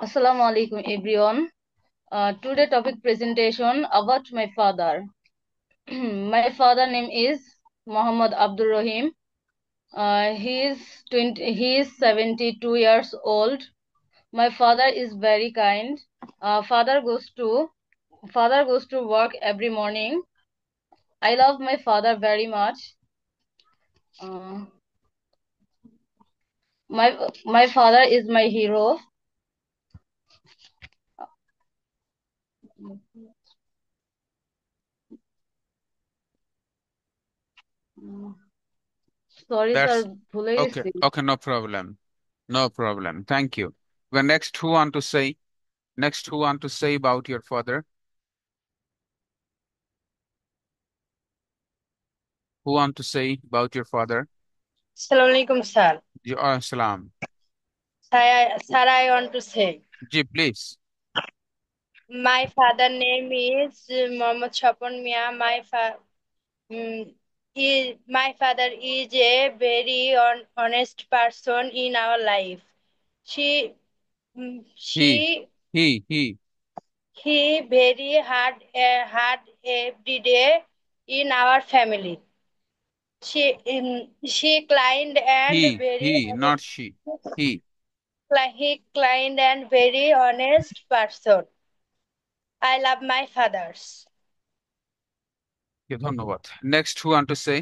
Assalamu alaikum everyone. Today topic presentation about my father. My father name is Muhammad Abdul Rahim. He is 72 years old. My father is very kind. Father goes to work every morning. I love my father very much. Uh, my father is my hero. Sorry sir, That's ভুলে okay. গেছি। Okay, no problem. No problem. Thank you. Well, next, who want to say? Next, who want to say about your father? Who want to say about your father? Assalamualaikum, sir. Salam. I want to say Ji, please. my father name is Mohammad Chapon Mia. Mm, my father is a very honest person in our life. She, He, she, he. he very hard every day in our family. She kind and very Not she. He. he kind and very honest person. I love my fathers. Okay, ধন্যবাদ. Next, who want to say?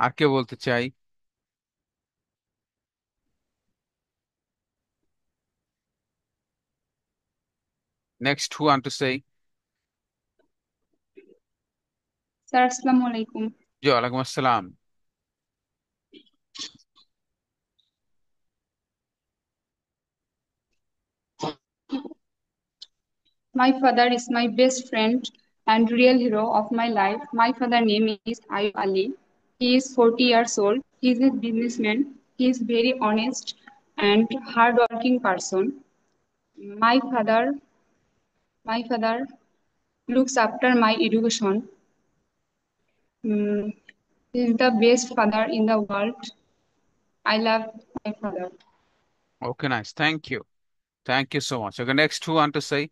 আর কে বলতে চাই? Next, who want to say? Sir, Assalamu alaikum. জি, ওয়ালাইকুম আসসালাম. My father is my best friend and real hero of my life. My father name is Ayub Ali. He is 40 years old. He is a businessman. He is very honest and hardworking person. My father, my father looks after my education. He is the best father in the world. I love my father. Okay, nice. Thank you. Thank you so much. Okay, next, who want to say?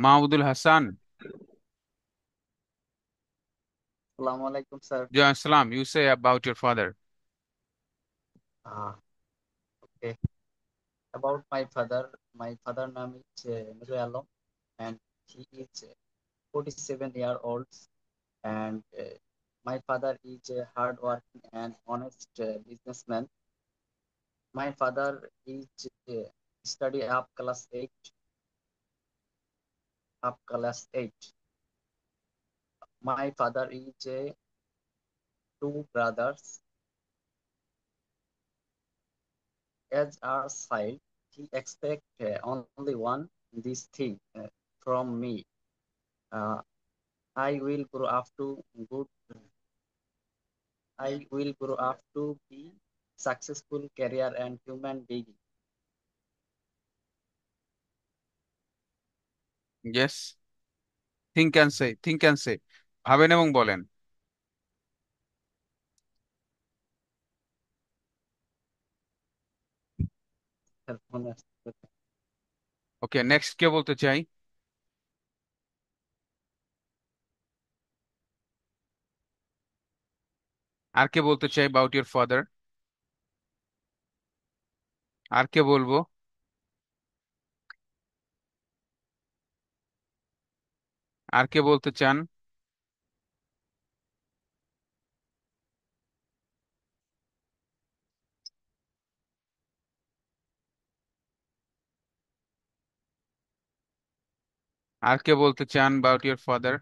Mahmudul Hassan. Assalamu alaikum, sir. জি, আসসালাম. You say about your father. Okay. About my father name is Nuru Alam, and he is 47-year-old, and my father is a hardworking and honest businessman. My father is study up class 8. My father is two brothers. As our child, he expect only one this thing from me. Uh, I will grow up to good. I will grow up to be successful career and human being. Yes. Think and say. Think and say. ভাবেন এবং বলেন. ওকে, next কে বলতে চাই? আর কে বলতে চাই about your father? আর কে বলবো? আর কে বলতে চান? আর কে বলতে চান about your father?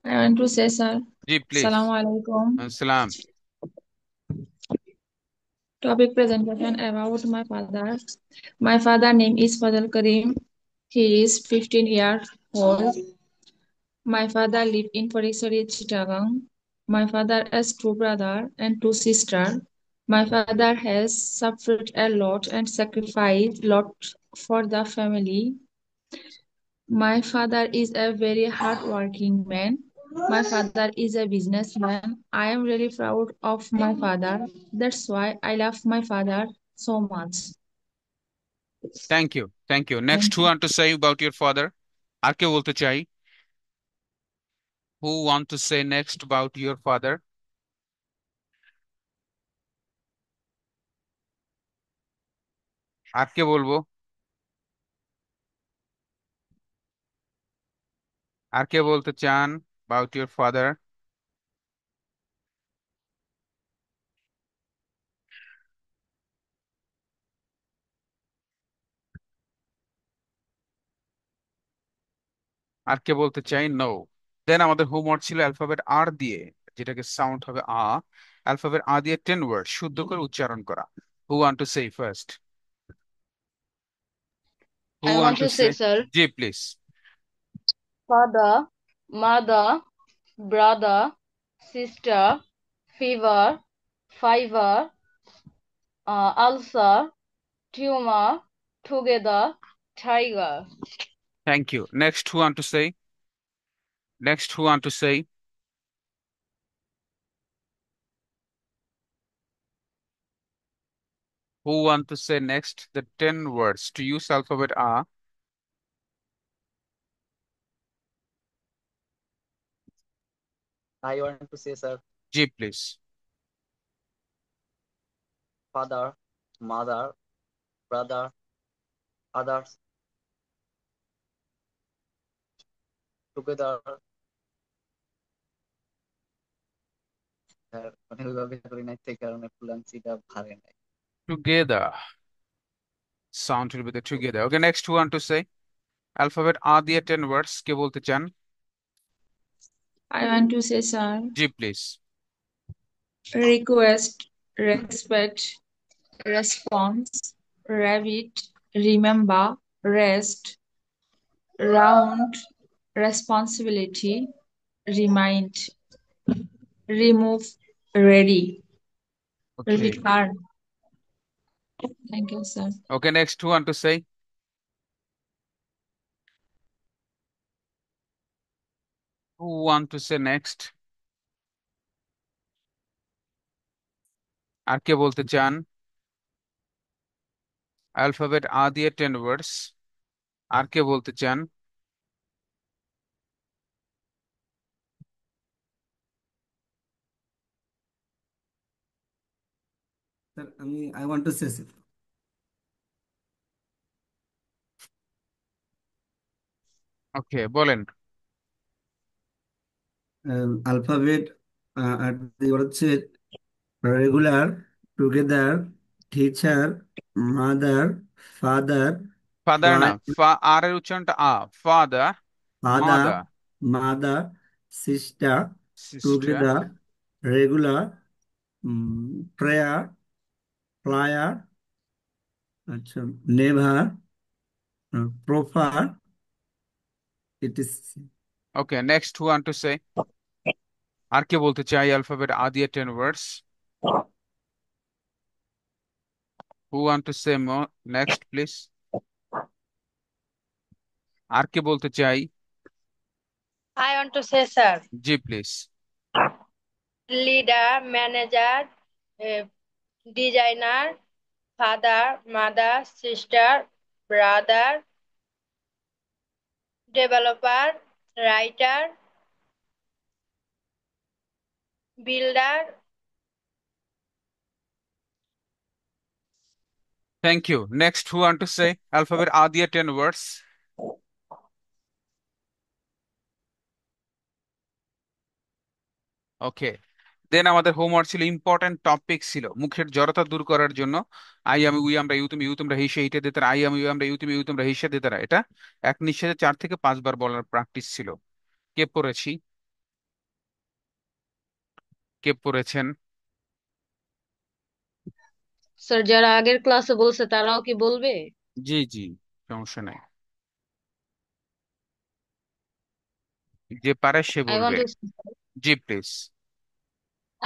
I want to say, sir, জি, প্লিজ. Assalamu alaikum. সালাম. Topic presentation about my father. My father name is Fadal Karim. He is 15 years old. My father lived in Parisari, Chittagong. My father has two brothers and two sisters. My father has suffered a lot and sacrificed a lot for the family. My father is a very hardworking man. My father is a businessman. I am really proud of my father. That's why I love my father so much. Thank you. Thank you. Thank Next, who you. want to say about your father? আর কে বলতে চাই? Who want to say next about your father? আর কে বলবো? আর কে বলতে চান about your father? আর কে বলতে চাই? নো। দেন আমাদের হোমওয়ার্ক ছিল অ্যালফাবেট আর দিয়ে, যেটাকে সাউন্ড হবে অ্যালফাবেট দিয়ে 10 ওয়ার্ড শুদ্ধ করে উচ্চারণ করা। Who want to say first? Who I want want to to say? say, sir, জি please. father, mother, brother, sister, fever, fiver, ulcer, tumor, together, tiger. Thank you. Next who want to say? Next who want to say? Who want to say next the 10 words to use alphabet A? I want to say, sir, জি please. father, mother, brother, others, together. মানে ওইভাবে করি নাই, সেই কারণে ফ্লুয়েন্সিটা ভারে নাই। Together. Sound will be the together. Okay, next who want to say? Alphabet A দিয়ে 10 words কে বলতে চান? I want to say, sir, জি please. request, respect, response, rabbit, remember, rest, round, responsibility, remind, remove, ready, Okay. return. Thank you, sir. Okay, next who want to say? Who want to say next? আর কে বলতে চান? Alphabet A দিয়ে 10 words আর কে বলতে চান? Sir I want to say okay বলেন। Alphabet R হচ্ছে regular, together, teacher, mother, father, father না, আর এর উচ্চারণটা father, father, mother, mother, sister, sister. Together, regular, prayer, flyer, আচ্ছা, never, proper, it is. Okay, next who want to say? আর কে বলতে চাই অ্যালফাবেট A দিয়ে 10 words? Who want to say next please? আর কে বলতে চাই? I want to say, sir, জি please. leader, manager, designer, father, mother, sister, brother, developer, writer, builder. Thank you. Next who want to say? Alphabet A দিয়ে 10 words? ওকে, then আমাদের homework ছিল important topic ছিল মুখের জড়তা দূর করার জন্য। আই আমি উই আমরা ইউ তুমি ইউ তোমরা হিসে ইটে দিতারা, আই আমি ইউ আমরা ইউ তুমি ইউ তোমরা হিসে দিতারা, এটা এক নিঃশ্বাসে 4 থেকে 5 বার বলার প্র্যাকটিস ছিল। কে পড়েছি? কে পড়েছেন? স্যার, যারা আগের ক্লাসে বলছে তারাও কি বলবে? জি জি, সমস্যা নাই, যে পারে সে I want বলবে। to G please.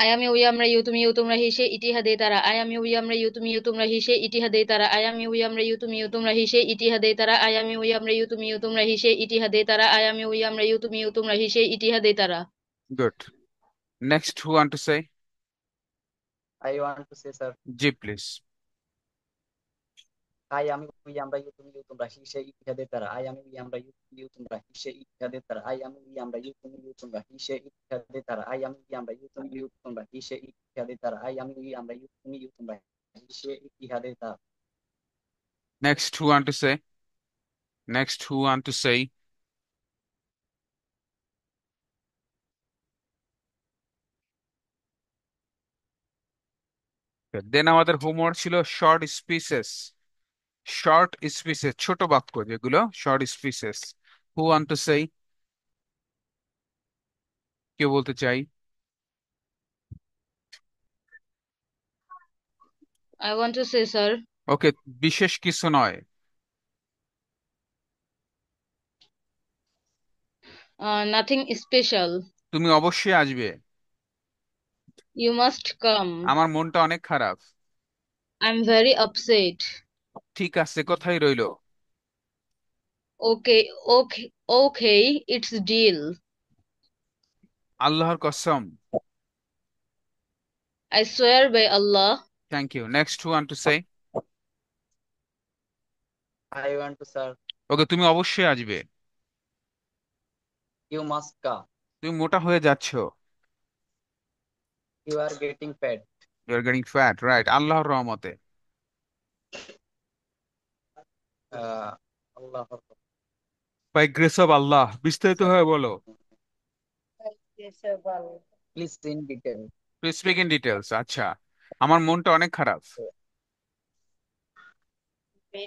Ayami uyamra yutumi yutumra hishe itihade tara. Ayami uyamra yutumi yutumra hishe itihade tara. Ayami uyamra yutumi yutumra hishe itihade tara. Ayami uyamra yutumi yutumra hishe itihade tara. Ayami uyamra yutumi yutumra hishe itihade tara. Good. Next, who want to say? I want to say, sir. Ji, please. I am we am rayu tumi yutum rahishe ikhade tara. I am we am rayu tumi yutum rahishe ikhade tara. I am we am rayu tumi yutum rahishe ikhade tara. I am we am rayu tumi yutum rahishe ikhade tara. I am we am rayu tumi yutum rahishe ikhade tara. Next, who want to say? Next, who want to say? দেন আমাদের homework ছিল short speeches. Short speeches, ছোট বাক্য যেগুলো short speeches. Who want to say? কেউ বলতে চাই? I want to say, sir. Okay, বিশেষ কিছু নয়। Nothing special. তুমি অবশ্যই আসবে। You must come. আমার মনটা অনেক খারাপ। I'm very upset. ঠিক আছে, কথাই রইলো। Okay, okay, okay, it's deal. আল্লাহর কসম। I swear by Allah. Thank you. Next, who want to say? I want to, sir. Okay, তুমি অবশ্যই আসবে। You must come. তুমি মোটা হয়ে যাচ্ছ। You are getting fat. You are getting fat, right. আল্লাহর রহমতে। Allah. By grace of Allah, বিস্তারিত ভাবে বলো। Please in detail. Please speak in details. আচ্ছা, আমার মনটা অনেক খারাপ।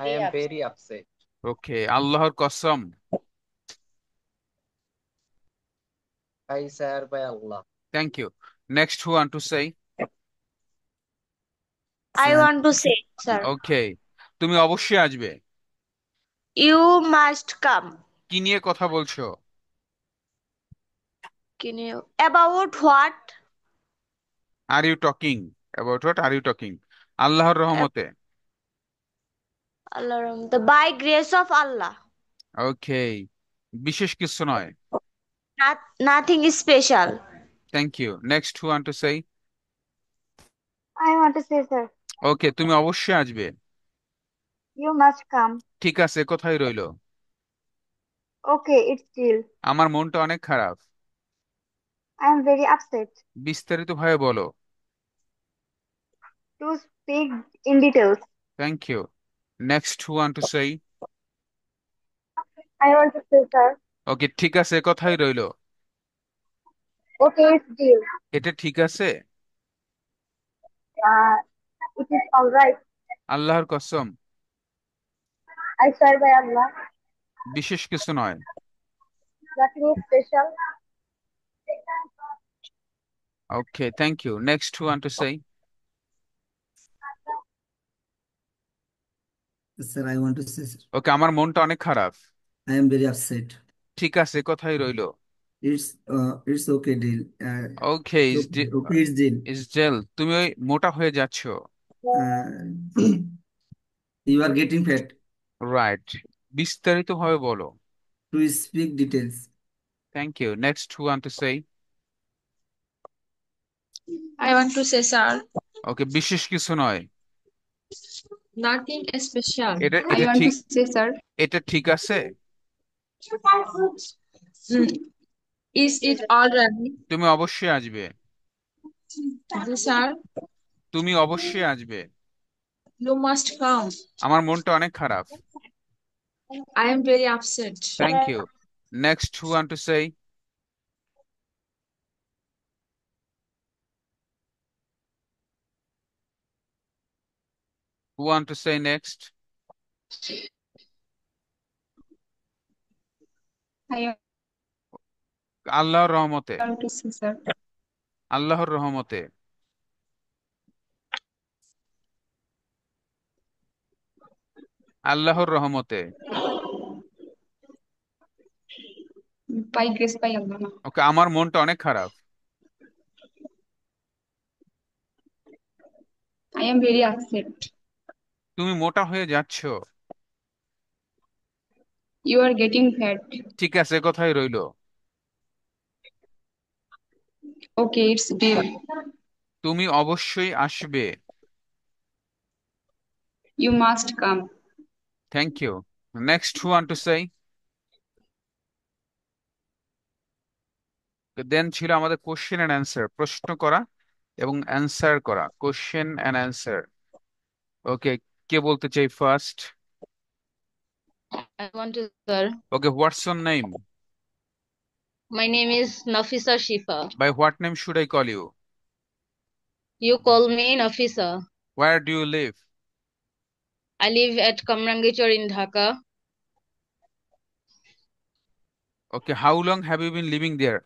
I am very upset. ওকে, আল্লাহর কসম। I swear by Allah. Thank you. Next, who want to say? I want to say, sir. Okay, তুমি অবশ্যই আসবে। You must come. কি নিয়ে কথা বলছো? Can you about what? Are you talking about what are you talking? আল্লাহর রহমতে। Allah, the by grace of Allah. ওকে, বিশেষ কিছু নয়। Nothing special. Thank you. Next, who want to say? I want to say, sir, okay, তুমি অবশ্যই আসবে। you must come. ঠিক আছে, কোথায় রইলো? Okay, it's deal. আমার মনটা অনেক খারাপ। I am very upset. বিস্তারিত ভাবে বলো। To speak in details. Thank you. Next, who want to say? I want to say, sir, okay, ঠিক আছে, কোথায় রইলো? okay, it's deal. এটা ঠিক আছে? It is all right. আল্লাহর কসম। I swear by Allah. বিশেষ কিছু নয়। Nothing is special. Okay, thank you. Next, who want to say? Sir, I want to say, sir, okay, আমার মনটা অনেক খারাপ। I am very upset. ঠিক আছে, কোথায় রইলো? It's okay, deal. Okay, Okay, it's deal. ইসজেল, তুমি ওই মোটা হয়ে যাচ্ছ। You are getting fat. Right, বিস্তারিত ভাবে বলো। To speak details. Thank you. Next, who want to say? I want to say, sir, okay, বিশেষ কিছু নয়। nothing special. এটা I এটা want ঠিক, to say, sir, এটা ঠিক আছে? Mm, Is it all right? তুমি অবশ্যই আসবে। Sir, তুমি অবশ্যই আসবে। you must come. আমার মনটা অনেক খারাপ। I am very upset. Thank you. Next, who want to say? Who want to say next? I আল্লাহর রহমতে। want to say, sir, আল্লাহর রহমতে। আল্লাহর রহমতে। by grace by Allah. ওকে, আমার মনটা অনেক খারাপ। am very upset. তুমি মোটা হয়ে যাচ্ছ। You are getting fat. ঠিক আছে, কথাই রইলো। Okay, it's deal. তুমি অবশ্যই আসবে। You must come. Thank you. Next, who want to say? Then ছিল আমাদের কোশ্চেন অ্যান্ড অ্যান্সার, প্রশ্ন করা এবং অ্যান্সার করা, কোশ্চেন অ্যান্ড অ্যান্সার। ওকে, কে বলতে চাই first? I want to, sir. Okay, what's your name? My name is Nafisa Shifa. By what name should I call you? You call me Nafisa. Where do you live? I live at Kamrangichar in Dhaka. Okay, how long have you been living there?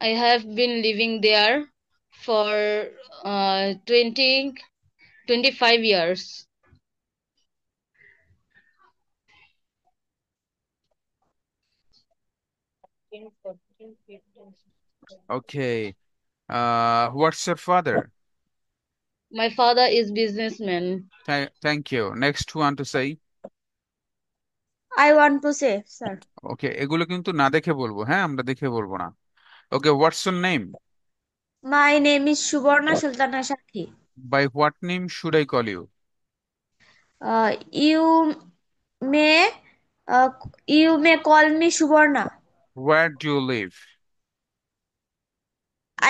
I have been living there for 25 years. Okay, what's your father? My father is businessman. Thank you. Next, who want to say? I want to say, sir. Okay, এগুলো কিন্তু না দেখে বলবো, হ্যাঁ, আমরা দেখে বলবো না। Okay, what's your name? My name is Subarna Sultana Sakhi. By what name should I call you? You may uh, you may call me Subarna. Where do you live?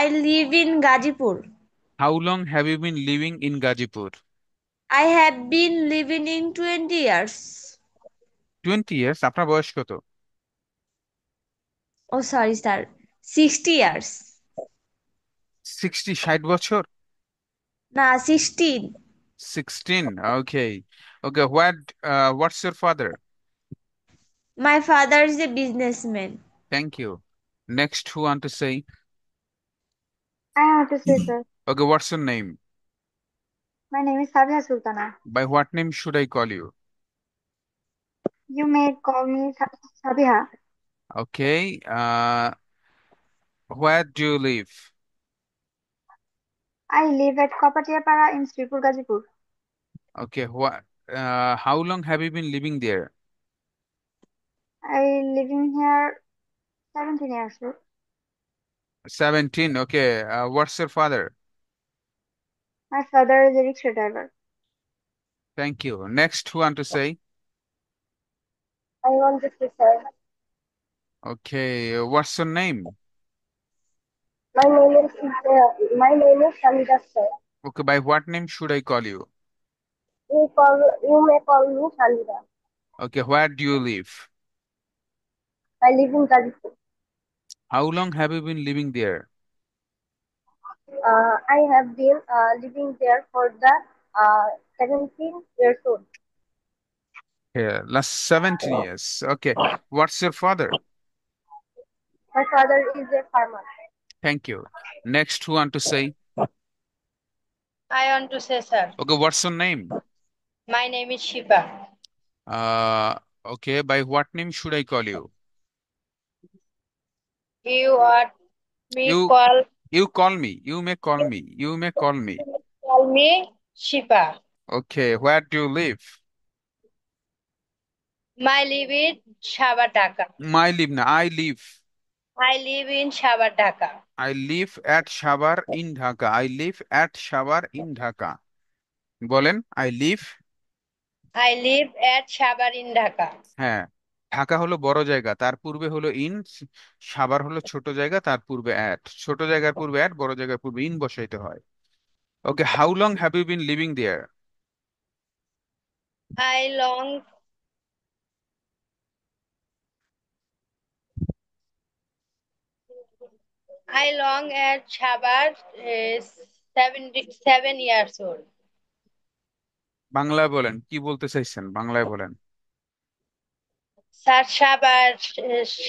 I live in Gazipur. How long have you been living in Gazipur? I have been living in 20 years. 20 years? আপনার বয়স কত? Oh, sorry, sir. 60 years. 60 বছর? Nah, 16. 16, okay. Okay, what's your father? My father is a businessman. Thank you. Next, who want to say? I want to say, sir. Okay, what's your name? My name is Sabia Sultana. By what name should I call you? You may call me Sabiha. Okay, where do you live? I live at Kopatiapara in Sripur, Gazipur. Okay, how long have you been living there? I living here 17 years old. 17, okay. What's your father? My father is a rickshaw driver. Thank you. Next, who want to say? I want to say, sir. Okay, what's your name? My name is Shamida, sir. Okay, by what name should I call you? You may call me Shamida. Okay, where do you live? I live in Gazipur. How long have you been living there? I have been living there for the 17 years old. Last 17 years. Okay, what's your father? My father is a farmer. Thank you. Next, who want to say? I want to say, sir. Okay, what's your name? My name is Shiva. uh okay, by what name should I call you? You want me you call you call me, you may call me, you may call me. call me Shiva. Okay, where do you live? My live in Shabataka. My live na, I live. I live in Shabataka. I live at Shabar in Dhaka. I live at Shabar in Dhaka. বলেন, I live. I live at Shabar in Dhaka. হ্যাঁ, ঢাকা হলো বড় জায়গা, তার পূর্বে হলো in. Savar হলো ছোট জায়গা, তার পূর্বে অ্যাট। ছোট জায়গার পূর্বে অ্যাট, বড় জায়গার পূর্বে ইন বসাইতে হয়। Okay, how long have you been living there? I long I long at Shabar is 77 years old. বাংলায় বলেন, কি বলতে চাইছেন, বাংলায় বলেন। স্যার সাবার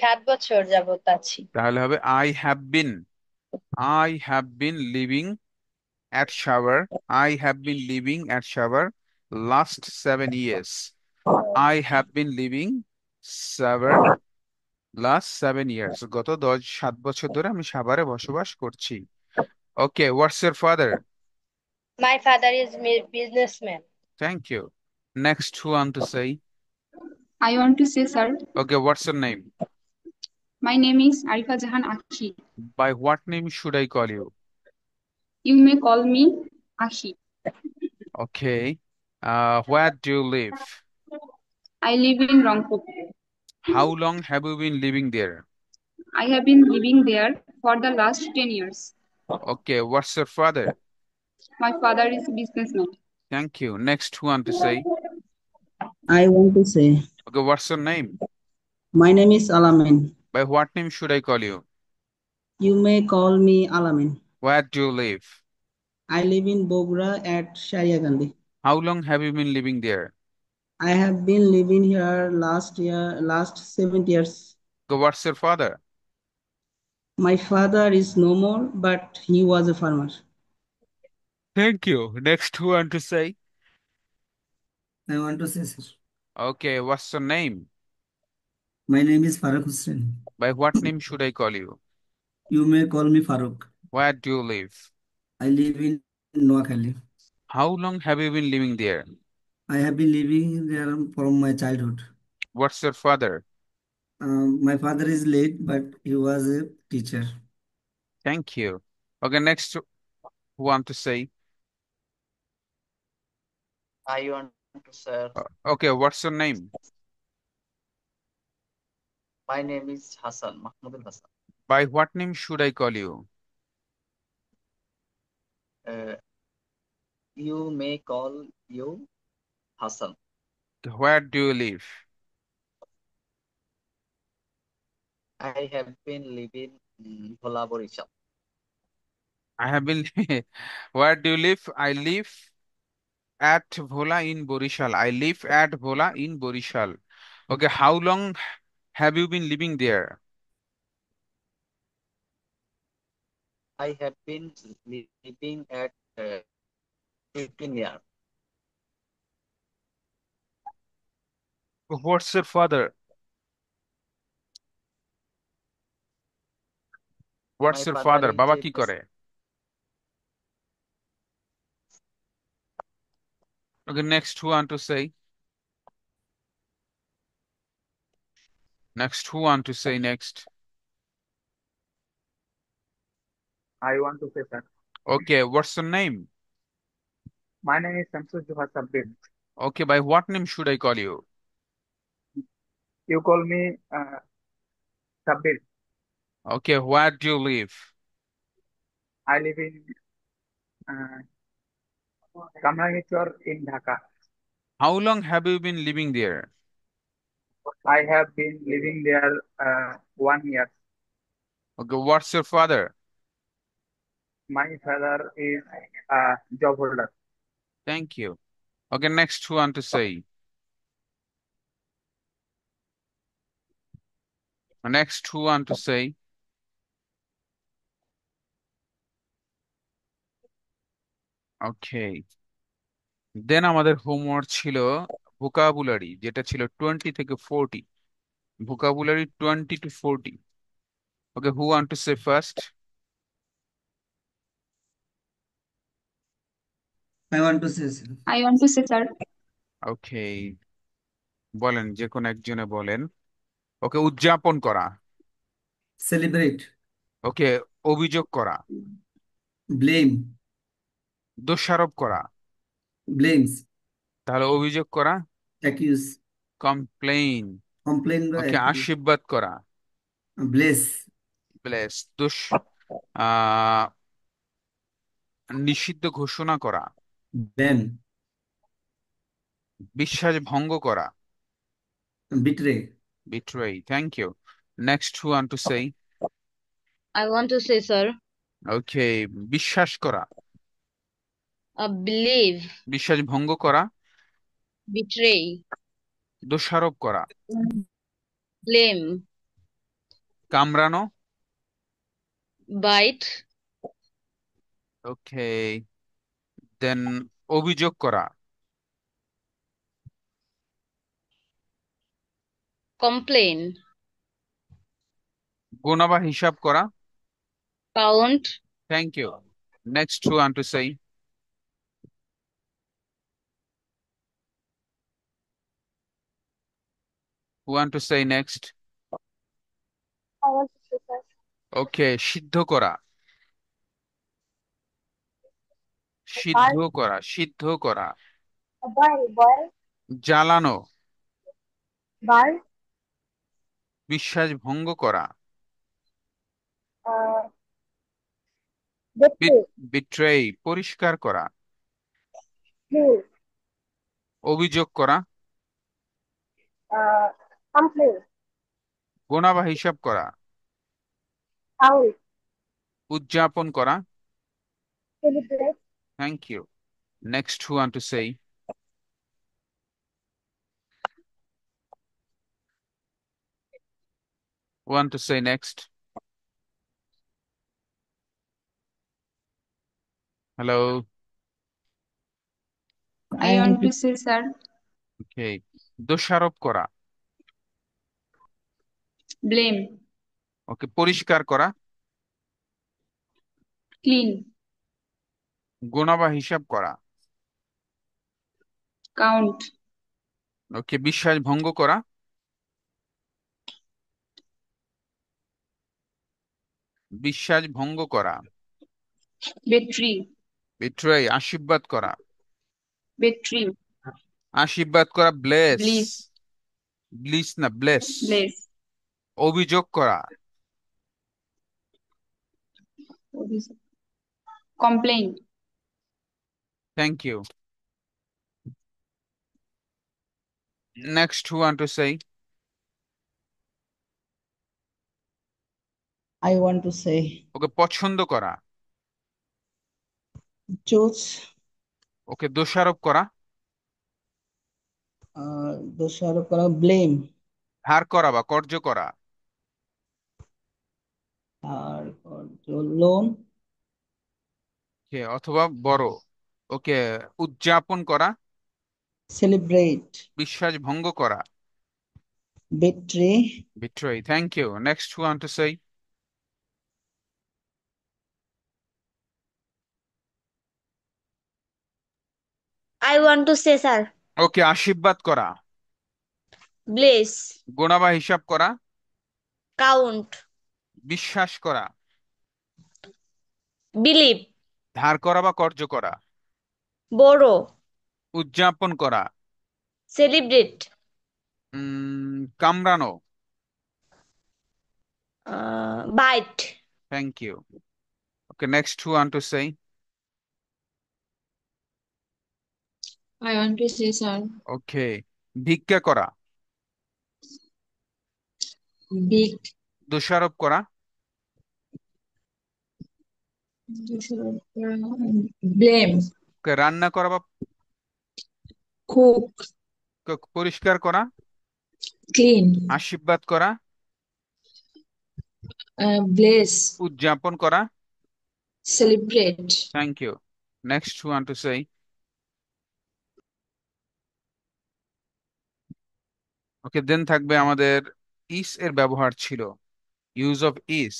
7 বছর যাবত আছি। তাহলে হবে I have been living at Shabar. I have been living at Shabar last 7 years. I have been living Shabar last 7 years. গত 7 বছর ধরে আমি সাভারে বসবাস করছি। Okay, what's your father? My father is businessman. Thank you. Next, who want to say? I want to say, sir, Okay, what's your name? my name is Arifa Jahan Akhi. By what name should I call you? You may call me Akhi. Okay. Where do you live? I live in Rangpur. How long have you been living there? I have been living there for the last 10 years. Okay, what's your father? My father is a businessman. Thank you. Next, who want to say? I want to say, Okay, what's your name? my name is Alamin. By what name should I call you? You may call me Alamin. Where do you live? I live in Bogra at Sharia Gandhi. How long have you been living there? I have been living here last 7 years. Okay, what's your father? My father is no more, but he was a farmer. Thank you. Next, who want to say? I want to say, sir, Okay, what's your name? my name is Farooq Hussain. By what name should I call you? You may call me Farooq. Where do you live? I live in Noakhali. How long have you been living there? I have been living there from my childhood. What's your father? My father is late, but he was a teacher. Thank you. Okay, next, who want to say? I want to say, Okay, what's your name? my name is Hassan, Mahmoudul Hassan. By what name should I call you? Uh, you may call you Hassan. Where do you live? I have been living in Bhola, Borishal. I have been. Where do you live? I live at Bhola in Borishal. I live at Bhola in Borishal. Okay, how long have you been living there? I have been living at 15 years. What's your father? What's My your father father? is Baba a কি করে? Okay, next, who want to say? Next, who want to say next? I want to say, sir. Okay, what's your name? My name is Shamsul Juha Sabbir. Okay, by what name should I call you? You call me Sabbir. Okay, where do you live? I live in uh, Kamrangechwar in Dhaka. How long have you been living there? I have been living there 1 year. Okay, what's your father? My father is job holder. Thank you. Okay, next, who want to say? Next, who want to say? Okay. দেন আমাদের homework ছিল vocabulary, যেটা ছিল 20 থেকে 40, vocabulary 20 to 40. Okay, who want to say first? I want to say, sir, I want to say, sir, ওকে, বলেন, যে কোনো একজনে বলেন। ওকে, উদযাপন করা। celebrate, ওকে, অভিযোগ করা। blame, দোষারোপ করা। blames, তাহলে অভিযোগ করা accuse, কমপ্লেইন। complain বা ওকে, accuse, আশীর্বাদ করা bless, ব্লেস। আহ নিষিদ্ধ ঘোষণা করা। ban, বিশ্বাস ভঙ্গ করা। betray, betray. Thank you. Next, who want to say? I want to say, sir, okay, বিশ্বাস করা। believe, বিশ্বাস ভঙ্গ করা। betray, দোষারোপ করা। blame, কামড়ানো। bite, ওকে, দেন অভিযোগ করা। complain, গোনা বা হিসাব করা। count, thank you. Next, who want to say? Who want to say next? I want to say, sir. Okay, সিদ্ধ করা, সিদ্ধ Boil, করা, সিদ্ধ করা, boil, জ্বালানো, burn, বিশ্বাস ভঙ্গ করা, uh, betray, বিট্রেই, পরিষ্কার করা, clean, অভিযোগ করা, uh, complain, গোনা বা হিসাব করা, count, উদযাপন করা। celebrate. Thank you. Next, who want to say? Who want to say next? Hello. I want to say, sir, Okay. দোষারোপ করা। blame, ওকে, পরিষ্কার করা, clean, গোনা বা হিসাব করা। count, ওকে, বিশ্বাস ভঙ্গ করা, বিশ্বাস ভঙ্গ করা, betray, বিট্রেই, আশীর্বাদ করা, betray, আশীর্বাদ করা, ব্লেস, bliss, ব্লিস না ব্লেস, bless, অভিযোগ করা, complain. Thank you. Next, who want to say? I want to say okay, পছন্দ করা, choose, ওকে, দোষারোপ করা, দোষারোপ করা, blame, ধার করা বা কর্য করা, আর লোন, ওকে, অথবা বড়, ওকে, উদযাপন করা, celebrate, বিশ্বাস ভঙ্গ করা, betray, betray. Thank you. Next, who want to say? I want to say, sir. Okay, আশীর্বাদ করা, Bless, গোনা বা হিসাব করা, count, বিশ্বাস করা, believe, ধার করা বা কর্য করা, borrow, উদযাপন করা, celebrate, কামড়ানো। bite. Thank you. Okay, next, who want to say? I want to say, sir, okay, ভিক্ষা করা, big, দোষারোপ করা, blame, ওকে, রান্না করা বা cook, পরিষ্কার করা, clean, আশীর্বাদ করা, bless, উদযাপন করা। celebrate. Thank you. Next, who want to say? Okay, then থাকবে আমাদের ইস এর ব্যবহার ছিল, use of is.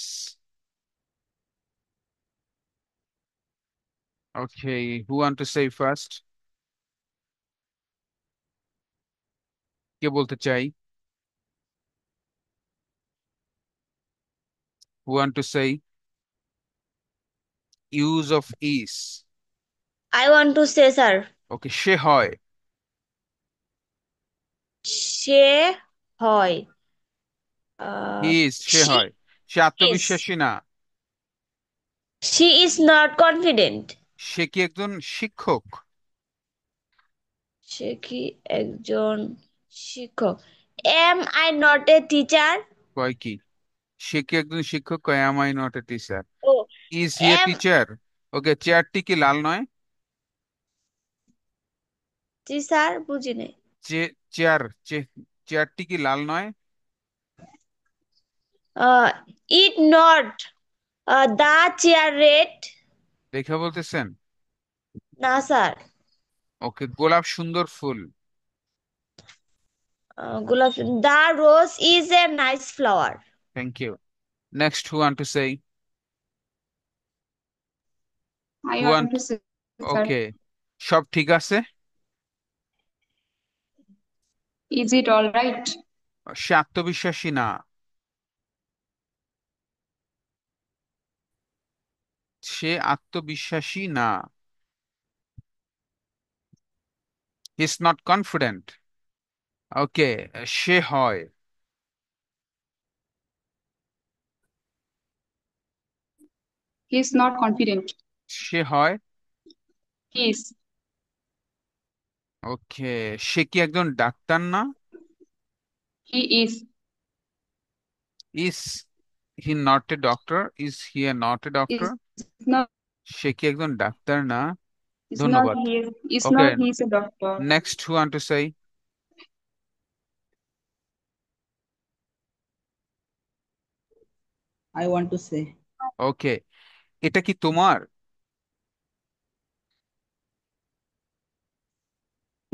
Okay, who want to say first? কে বলতে চাই? Who want to say use of is? I want to say, sir. Okay, সে হয়, সে হয়। সে She হয়, সে is. আত্মবিশ্বাসী না। She is not confident. সে কি একজন শিক্ষক? সে কি একজন শিক্ষক? Am I not a teacher? কয় কি? সে কি একজন শিক্ষক? কয় am I not a teacher? Oh, Is he a am teacher? ওকে, চেয়ারটি কি লাল নয়? জি স্যার বুঝি নাই। চেয়ার, চেয়ারটি কি লাল নয়? It not the chair red? দেখে বলতেছেন? না স্যার। ওকে, গোলাপ সুন্দর ফুল। গোলাপ। The rose is a nice flower. Thank you. Next, who want to say? I who want want? to say, sir, okay, সব ঠিক আছে? is it all right? সে আত্মবিশ্বাসী না। সে আত্মবিশ্বাসী না। He is not confident. Okay. সে হয়। He is not confident. সে হয়। He is. ওকে। সে কি একজন ডাক্তার না? He is. Is he not a doctor? Is he A not a doctor? Is not. সে কি একজন ডাক্তার না? Is not. ধন্যবাদ। He is. Is okay, not. He is a doctor. Next who want to say? I want to say ওকে। এটা কি তোমার?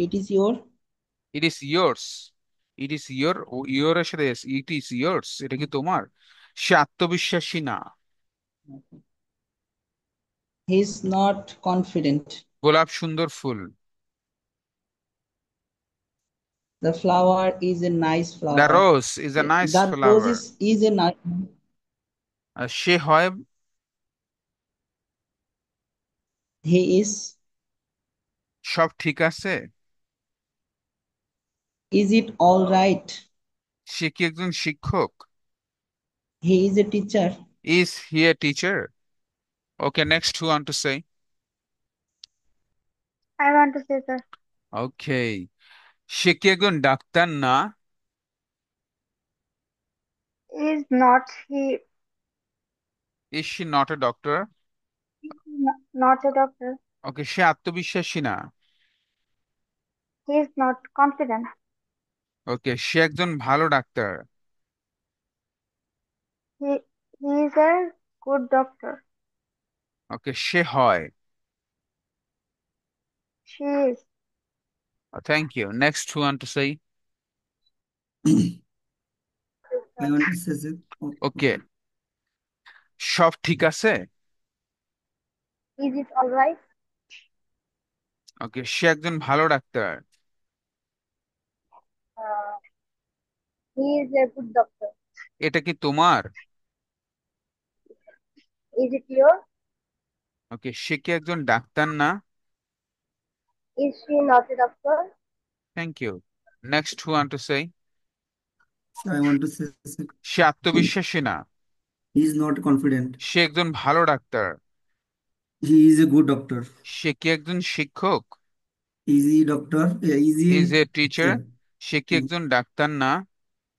it is your. It is years. It is your. Your এর সাথে ইট ইজ ইয়ার্স। এটা কি তোমার? সে আত্মবিশ্বাসী না। He is not confident. গোলাপ সুন্দর ফুল। The flower is a nice the flower. Rose is a nice The rose flower. is a nice. সে হয়। He is. সব ঠিক আছে। Is it all right? সে কি একজন শিক্ষক? He is a teacher. Is he a teacher? Okay, next who want to say? I want to say, sir. Okay. সে কি একজন ডাক্তার না? Is not he is she not a doctor? not a doctor? Okay. সে আত্মবিশ্বাসী না। He is not confident. ওকে। সে একজন ভালো doctor. He he is a good doctor. Okay. সে হয়। She is. Thank you. Next who want to say? I want to say that. Okay. সব ঠিক আছে। Is it all right? ওকে। সে একজন ভালো doctor. Uh, he is a good doctor. এটা কি তোমার? Is it your? ওকে। সে কি একজন ডাক্তার না? Is she not a doctor? Thank you. Next who want to say? So I want to say that সে আত্মবিশ্বাসী না। he is not confident. সে একজন ভালো doctor. He is a good doctor. সে কি একজন শিক্ষক? Is he doctor? Is he is a a teacher? teacher? সে কি একজন ডাক্তার না?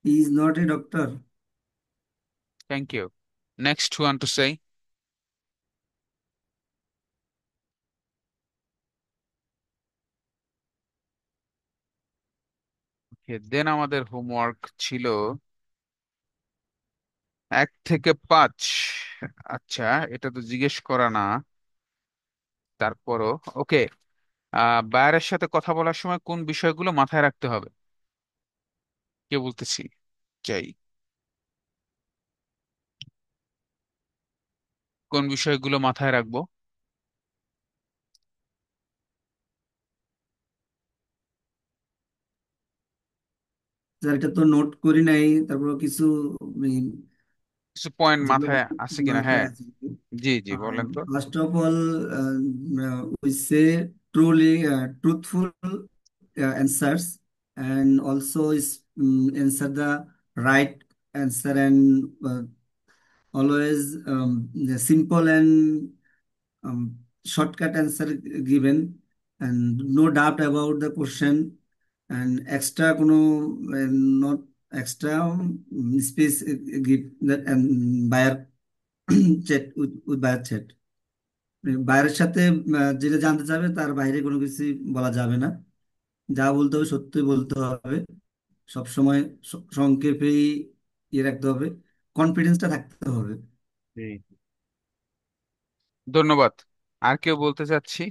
He is not a doctor. Thank you. Next who want to say? Okay, then আমাদের হোমওয়ার্ক ছিল 1 থেকে 5। আচ্ছা, এটা তো জিজ্ঞেস করা না, তারপরও ওকে। বায়ারের সাথে কথা বলার সময় কোন বিষয়গুলো মাথায় রাখতে হবে? কে বলতেছি চাই? কোন বিষয়গুলো মাথায় রাখবো? স্যার এটা তো নোট করি নাই, তারপর কিছু কিছু পয়েন্ট যেগুলো মাথায় আছে কিনা? মাথায় হ্যাঁ, আছে। জি জি, বলেন তো। First of all, we say truly truthful answers, and also is answer the right answer, and always the simple and um, shortcut answer given, and no doubt about the question, and extra কোনো not extra space give that and buyer chat with buyer chat, বাইরের সাথে যেটা জানতে চাবে তার বাইরে কোনো কিছু বলা যাবে না, যা বলতে হবে সত্যি বলতে হবে, সব সময় সংক্ষেপেই ইয়ে রাখতে হবে, কনফিডেন্সটা থাকতে হবে। জি, ধন্যবাদ। আর কেউ বলতে চাচ্ছি?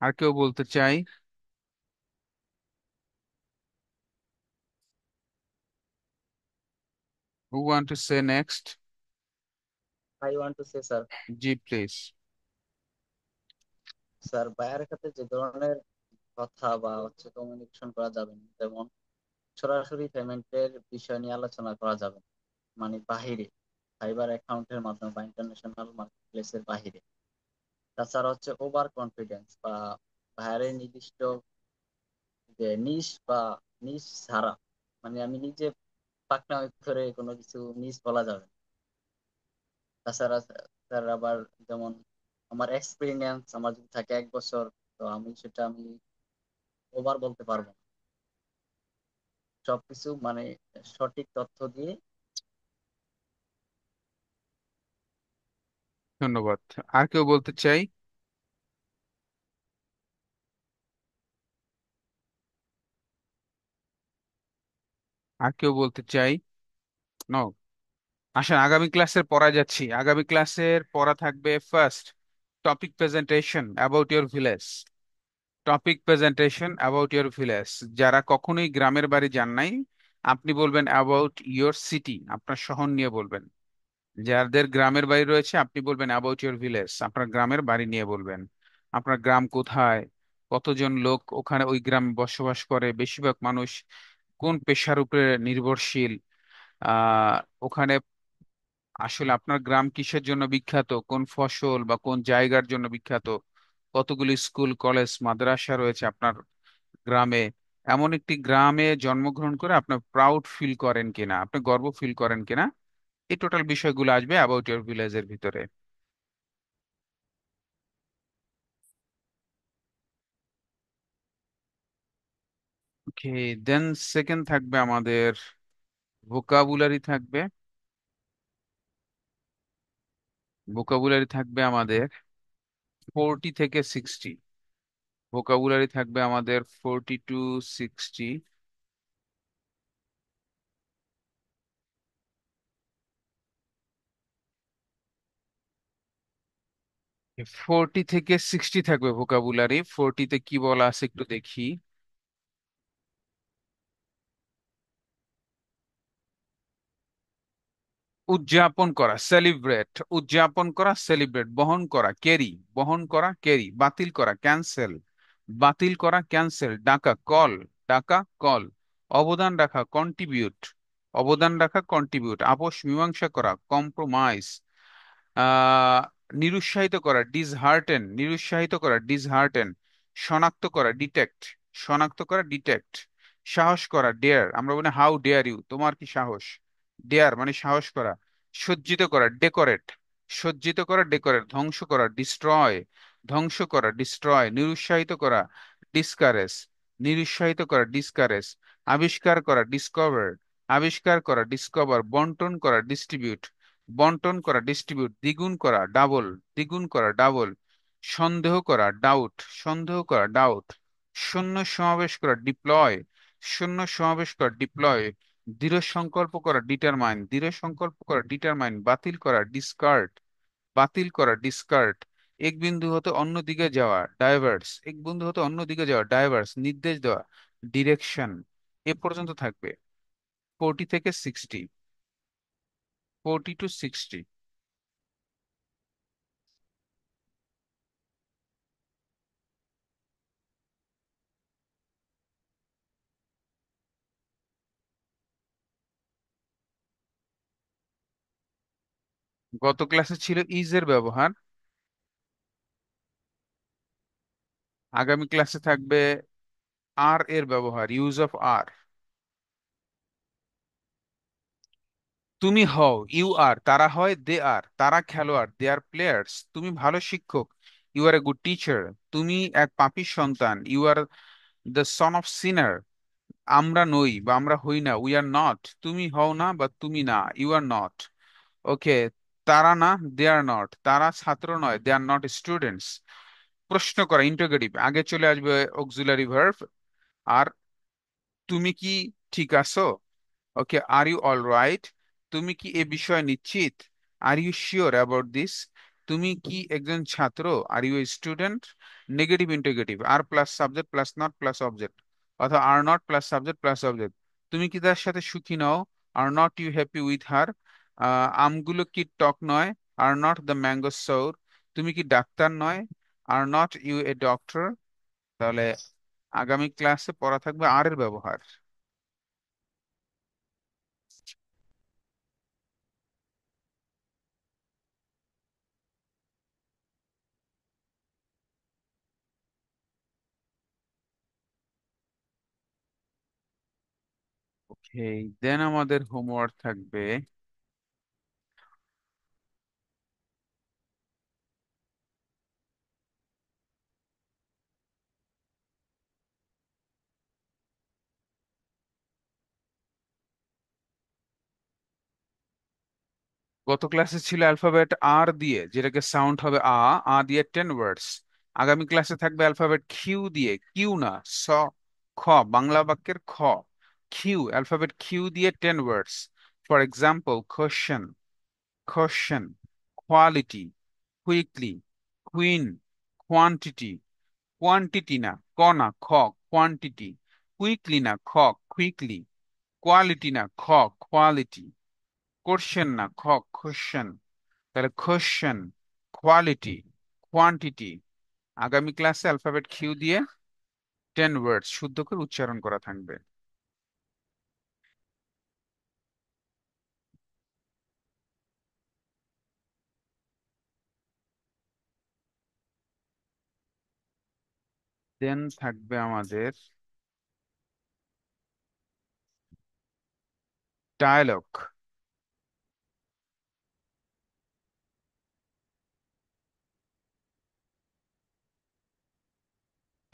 আর কেউ বলতে চাই? Who want to say next? I want to say, sir, জি প্লিজ। স্যার ভাইয়ার সাথে যে ধরনের কথা বা হচ্ছে কমিউনিকেশন করা যাবে না, যেমন সরাসরি পেমেন্টের বিষয় নিয়ে আলোচনা করা যাবে না, মানে বাহিরে ফাইবার অ্যাকাউন্টের মাধ্যমে বা ইন্টারন্যাশনাল মার্কেটপ্লেসের বাহিরে। তাছাড়া হচ্ছে ওভার কনফিডেন্স বা ভাইয়ারের নির্দিষ্ট যে নিশ বা নিশ ছাড়া, মানে আমি নিজে পাকনা করে কোনো কিছু নিশ বলা যাবে না। তাছাড়া স্যার আবার যেমন আমার এক্সপিরিয়েন্স আমার যদি থাকে 1 বছর, তো আমি সেটা আমি ওভার বলতে পারবো না, সবকিছু মানে সঠিক তথ্য দিয়ে। ধন্যবাদ। আর কেউ বলতে চাই? আর কেউ বলতে চাই? নো। আসেন আগামী ক্লাসের পড়া যাচ্ছি। আগামী ক্লাসের পড়া থাকবে first topic presentation about your village. Topic presentation about your village. যারা কখনোই গ্রামের বাড়ি যান নাই, আপনি বলবেন অ্যাবাউট ইউর সিটি, আপনার শহর নিয়ে বলবেন। যাদের গ্রামের বাড়ি রয়েছে আপনি বলবেন অ্যাবাউট ইউর ভিলেজ, আপনার গ্রামের বাড়ি নিয়ে বলবেন। আপনার গ্রাম কোথায়, কতজন লোক ওখানে ওই গ্রামে বসবাস করে, বেশিরভাগ মানুষ কোন পেশার উপরে নির্ভরশীল, আহ ওখানে আসলে আপনার গ্রাম কিসের জন্য বিখ্যাত, কোন ফসল বা কোন জায়গার জন্য বিখ্যাত, কতগুলি স্কুল কলেজ মাদ্রাসা রয়েছে আপনার গ্রামে, এমন একটি গ্রামে জন্মগ্রহণ করে আপনি প্রাউড ফিল করেন কিনা, আপনি গর্ব ফিল করেন কিনা, এই টোটাল বিষয়গুলো আসবে অ্যাবাউট ইউর ভিলেজের ভিতরে। ওকে, দেন সেকেন্ড থাকবে আমাদের ভোকাবুলারি থাকবে। ভোকাবুলারি থাকবে আমাদের 40 থেকে 60। ভোকাবুলারি থাকবে আমাদের 40 to 60। 40 থেকে 60 থাকবে ভোকাবুলারি। 40-তে কি বলা আছে একটু দেখি। উদযাপন করা, সেলিব্রেট। উদযাপন করা, সেলিব্রেট। বহন করা, ক্যারি। বহন করা, ক্যারি। বাতিল করা, ক্যান্সেল। বাতিল করা, ক্যান্সেল। ডাকা, কল। ডাকা, কল। অবদান রাখা, কন্ট্রিবিউট। অবদান রাখা, কন্ট্রিবিউট। আপোষ মীমাংসা করা, কম্প্রোমাইজ। আহ নিরুৎসাহিত করা, ডিসহার্টেন। নিরুৎসাহিত করা, ডিসহার্টেন। শনাক্ত করা, ডিটেক্ট। শনাক্ত করা, ডিটেক্ট। সাহস করা, ডেয়ার। আমরা বলি হাউ ডেয়ার ইউ, তোমার কি সাহস। ডেয়ার মানে সাহস করা। সজ্জিত করা, ডেকোরেট। সজ্জিত করা, ডেকোরেট। ধ্বংস করা, ডিস্ট্রয়। ধ্বংস করা, ডিস্ট্রয়। নিরুৎসাহিত করা, ডিসকারেজ। নিরুৎসাহিত করা, ডিসকারেজ। আবিষ্কার করা, ডিসকভার। আবিষ্কার করা, ডিসকভার। বন্টন করা, ডিস্ট্রিবিউট। বন্টন করা, ডিস্ট্রিবিউট। দ্বিগুণ করা, ডাবল। দ্বিগুণ করা, ডাবল। সন্দেহ করা, ডাউট। সন্দেহ করা, ডাউট। শূন্য সমাবেশ করা, ডিপ্লয়। শূন্য সমাবেশ করা, ডিপ্লয়। দৃঢ় সংকল্প করা, ডিটারমাইন। দৃঢ় সংকল্প করা, ডিটারমাইন। বাতিল করা, ডিসকার্ড। বাতিল করা, ডিসকার্ড। এক বিন্দু হতে অন্য দিকে যাওয়া, ডাইভার্স। এক বিন্দু হতে অন্য দিকে যাওয়া, ডাইভার্স। নির্দেশ দেওয়া, ডিরেকশন। এ পর্যন্ত থাকবে 40 থেকে 60। 40 to 60। গত ক্লাসে ছিল ইজ এর ব্যবহার, আগামী ক্লাসে থাকবে আর এর ব্যবহার, ইউজ অফ আর। তুমি হও, ইউ আর। তারা হয়, দে আর। তারা খেলোয়াড়, দে আর প্লেয়ার্স। তুমি ভালো শিক্ষক, you are a good teacher. তুমি এক পাপীর সন্তান, you are the son of sinner. আমরা নই বা আমরা হই না, উই আর নট। তুমি হও না বা তুমি না, ইউ আর নট। ওকে, তারা না, দে আর নট। তারা ছাত্র নয়, দে আর নট স্টুডেন্টস। প্রশ্ন করা, ইন্টারোগেটিভ। আগে চলে আসবে অক্সিলারি ভার্ব। আর তুমি কি ঠিক আছো? Okay, are you all right? তুমি কি এ বিষয়ে নিশ্চিত? Are you sure about this? তুমি কি একজন ছাত্র? Are you a student? Negative integrative, are plus subject plus not plus object, অথবা are not plus subject plus object. তুমি কি তার সাথে সুখী নও? Are not you happy with her? আমগুলো কি টক নয়? আর নট দ্য ম্যাঙ্গো সৌর, তুমি কি ডাক্তার নয়? Are not you a doctor. তাহলে আগামী ক্লাসে পড়া থাকবে আর এর ব্যবহার। ওকে, দেন আমাদের হোমওয়ার্ক থাকবে গত ক্লাসে ছিল অ্যালফাবেট আর দিয়ে, যেটাকে সাউন্ড হবে আ দিয়ে 10 ওয়ার্ডস। আগামী ক্লাসে থাকবে অ্যালফাবেট কিউ দিয়ে, কিউ না স, খ, বাংলা বাক্যের খ, কিউ, অ্যালফাবেট কিউ দিয়ে 10 words. For example, question, question, quality, quickly, queen, quantity, quantity না ক না খ, কোয়ান্টিটি, কুইকলি না খ, কুইকলি, কোয়ালিটি না খ, কোয়ালিটি, কোশ্চেন না খ, কোশ্চেন। তাহলে কোশ্চেন, কোয়ালিটি, কোয়ান্টিটি। আগামী ক্লাসে অ্যালফাবেট কিউ দিয়ে 10 ওয়ার্ডস শুদ্ধ করে উচ্চারণ করা থাকবে। দেন থাকবে আমাদের ডায়ালগ।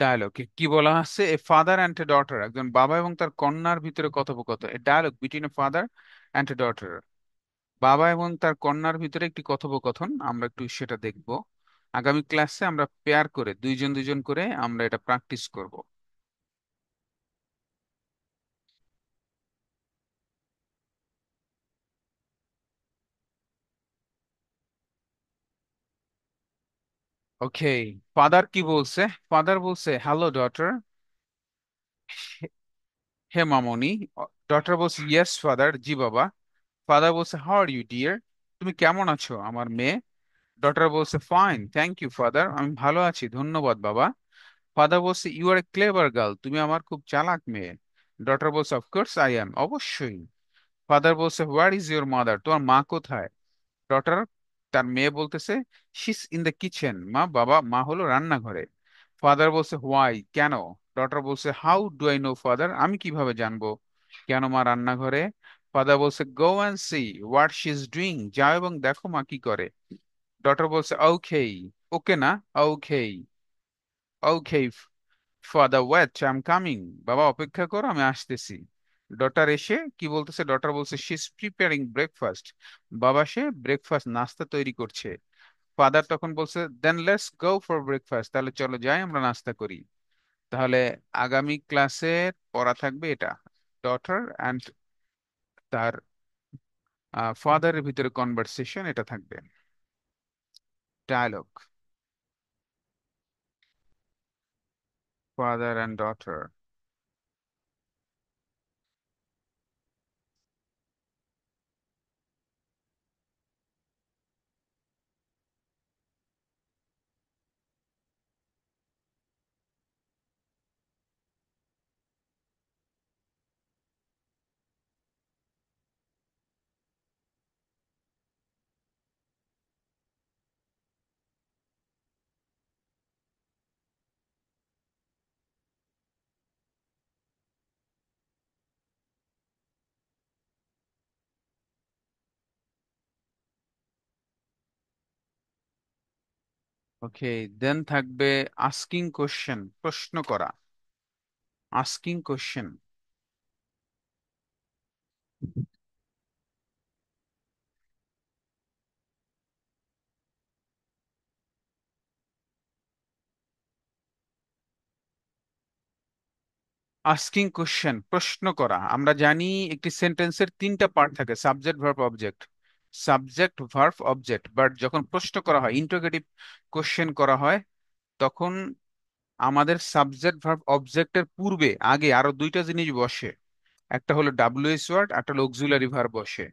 ডায়ালগে কি বলা আছে? A father and a daughter, একজন বাবা এবং তার কন্যার ভিতরে কথোপকথন। A dialogue between a father and a daughter, বাবা এবং তার কন্যার ভিতরে একটি কথোপকথন, আমরা একটু সেটা দেখব। আগামী ক্লাসে আমরা পেয়ার করে দুইজন দুইজন করে আমরা এটা প্র্যাকটিস করব। ওকে, ফাদার কি বলছে? ফাদার বলছে হ্যালো ডটার, হে মামনি। ডটার বলছে ইয়েস ফাদার, জি বাবা। ফাদার বলছে হাউ আর ইউ ডিয়ার, তুমি কেমন আছো আমার মেয়ে? ডটার বলছে ফাইন থ্যাংক ইউ ফাদার, আমি ভালো আছি ধন্যবাদ বাবা। ফাদার বলছে you are a clever girl, তুমি আমার খুব চালাক মেয়ে। ডটার বলছে অফকোর্স আই অ্যাম, অবশ্যই। ফাদার বলছে হোয়ার ইজ ইউর মাদার, তোমার মা কোথায়? ডটার, তার মেয়ে বলতেছে শিস ইন দ্য কিচেন, মা, বাবা, মা হলো রান্নাঘরে। ফাদার বলছে হোয়াই, কেন? ডটার বলছে how do I know father, আমি কিভাবে জানবো কেন মা রান্নাঘরে? ফাদার বলছে go and see what she is doing, যাও এবং দেখো মা কি করে। ডটার বলছে ওকে, ওকে না okay, okay father wait I am coming, বাবা অপেক্ষা করো আমি আসতেছি। ডটার এসে কি বলতেছে? ডটার বলছে শি ইজ প্রিপেয়ারিং ব্রেকফাস্ট, বাবা সে ব্রেকফাস্ট নাস্তা তৈরি করছে। ফাদার তখন বলছে then let's go for breakfast, তাহলে চলো যাই আমরা নাস্তা করি। তাহলে আগামী ক্লাসের পড়া থাকবে এটা, ডটার অ্যান্ড তার ফাদারের ভিতরে কনভারসেশন, এটা থাকবে dialogue, father and daughter. Okay, then থাকবে আস্কিং কোশ্চেন, প্রশ্ন করা, আস্কিং কোশ্চেন। আস্কিং কোশ্চেন, প্রশ্ন করা। আমরা জানি একটি সেন্টেন্সের তিনটা পার্ট থাকে, subject verb object, subject verb object. But যখন প্রশ্ন করা হয়, ইন্টারোগেটিভ কোশ্চেন করা হয়, তখন আমাদের সাবজেক্ট ভার্ব অবজেক্টের পূর্বে আগে আরো দুইটা জিনিস বসে। একটা হলো ডাব্লিউএস ওয়ার্ড, একটা হলো অক্সিলারি ভার্ব বসে।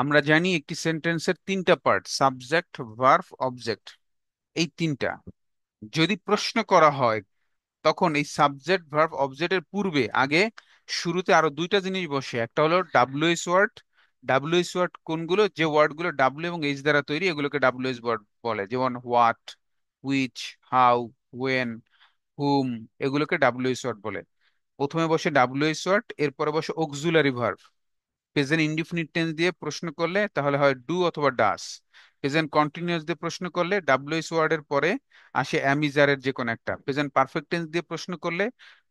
আমরা জানি একটি সেন্টেন্সের তিনটা পার্ট, সাবজেক্ট, ভার্ব, অবজেক্ট, এই তিনটা। যদি প্রশ্ন করা হয় তখন এই সাবজেক্ট, ভার্ব, অবজেক্টের পূর্বে আগে শুরুতে আরো দুইটা জিনিস বসে। একটা হলো ডাব্লিউএস ওয়ার্ড। ডাব্লিউএস ওয়ার্ড কোনগুলো? যে ওয়ার্ডগুলো ডাব্লিউ এবং এইচ দ্বারা তৈরি, এগুলোকে ডাব্লিউএস ওয়ার্ড বলে। যেমন হোয়াট, হুইচ, হাউ, ওয়েন, হুম, এগুলোকে ডাব্লিউএস ওয়ার্ড বলে। প্রথমে বসে ডাব্লিউএস ওয়ার্ড, এরপরে বসে auxiliary verb. Present indefinite tense দিয়ে প্রশ্ন করলে তাহলে হয় ডু অথবা ডাস। প্রেজেন্ট কন্টিনিউয়াস দিয়ে প্রশ্ন করলে ডাব্লিউএস ওয়ার্ড এর পরে আসে অ্যাম ইজ আর এর যে কোনো একটা। প্রেজেন্ট পারফেক্ট টেন্স দিয়ে প্রশ্ন করলে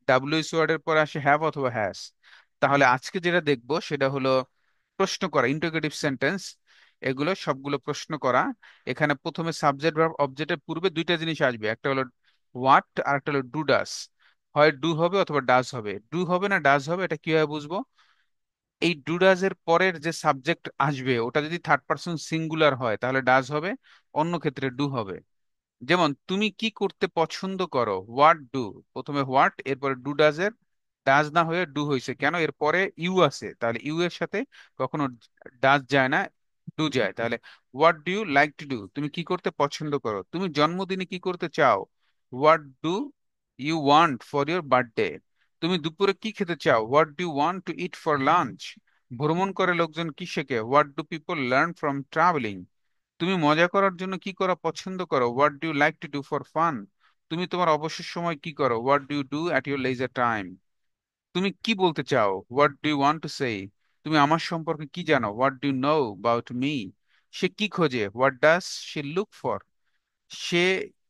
ডাব্লিউএস ওয়ার্ড এর পরে আসে হ্যাভ অথবা হ্যাজ। তাহলে আজকে যেটা দেখবো সেটা হলো প্রশ্ন করা, ইন্টারোগেটিভ সেন্টেন্স। এগুলো সবগুলো প্রশ্ন করা। এখানে প্রথমে সাবজেক্ট ভার্ব অবজেক্টের পূর্বে দুইটা জিনিস আসবে, একটা হলো হোয়াট আর একটা হলো ডু ডাস। হয় ডু হবে অথবা ডাস হবে। ডু হবে না ডাস হবে, এটা কিভাবে বুঝবো? এই ডু ডাজ এর পরের যে সাবজেক্ট আসবে ওটা যদি থার্ড পারসন সিঙ্গুলার হয় তাহলে ডাজ হবে, অন্য ক্ষেত্রে ডু হবে। যেমন তুমি কি করতে পছন্দ করো, হোয়াট ডু। প্রথমে হোয়াট, এরপরে ডু ডাজ এর ডাজ না হয়ে ডু হয়েছে কেন? এরপরে ইউ আছে, তাহলে ইউ এর সাথে কখনো ডাজ যায় না, ডু যায়। তাহলে what do you like to do, তুমি কি করতে পছন্দ করো। তুমি জন্মদিনে কি করতে চাও, what do you want for your birthday. তুমি দুপুরে কি খেতে চাও, what do you want to eat for lunch. ভ্রমণ করে লোকজন কি শেখে, what do people learn from travelling. তুমি মজা করার জন্য কি করা পছন্দ করো, what do you like to do for fun. তুমি তোমার অবসর সময় কি করো, what do you do at your leisure time. তুমি কি বলতে চাও, what do you want to say. তুমি আমার সম্পর্কে কি জানো, what do you know about me. সে কি খোঁজে, what does she look for. সে